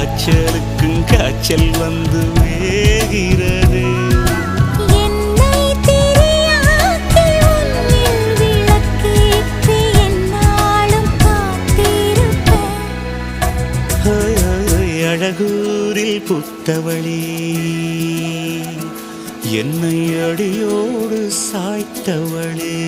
காய்ச்சலுக்கும் காய்ச்சல் வந்து வேகிறது. என்னை திரியாக்கி உன்னில் விளக்கேற்றி எந்நாளும் காத்திருப்பேன். அழகூரில் புத்தவளே, என்னை அடியோடு சாய்த்தவளே.